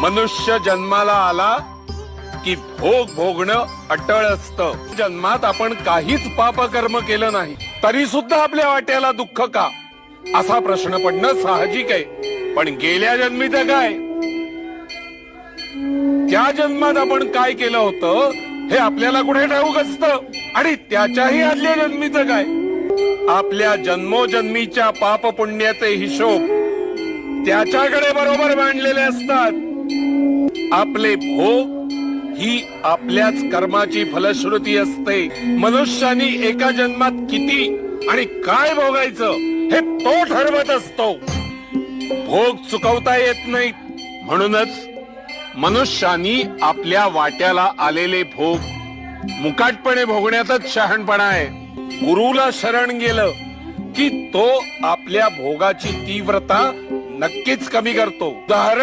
मनुष्य जन्माला आला की भोग भोगणं अटळ असतं. जन्मात आपण काहीच पापकर्म केलं नाही तरी सुद्धा आपल्या वाट्याला दुःख का, असा प्रश्न पडणं साहजिक आहे. पण गेल्या जन्मीचं काय, त्या जन्मात आपण काय केलं होतं हे आपल्याला कुठे ठाऊक असतं. आणि त्याच्याही आदल्या जन्मीचं काय, आपल्या जन्मोजन्मीच्या पाप पुण्याचे हिशोब त्याच्याकडे बरोबर मांडलेले असतात. आपले भोग ही आपल्याच कर्माची फलश्रुती असते. मनुष्यानी एका जन्मात किती आणि काय भोगायचं हे तो ठरवत असतो. भोग चुकवता येत नाहीत. म्हणूनच मनुष्यानी आपल्या वाट्याला आलेले भोग मुकाटपणे भोगण्यातच शहाणपणा आहे. गुरुला शरण गेलं की तो आपल्या भोगाची तीव्रता नक्कीच कमी करतो. उदाहरण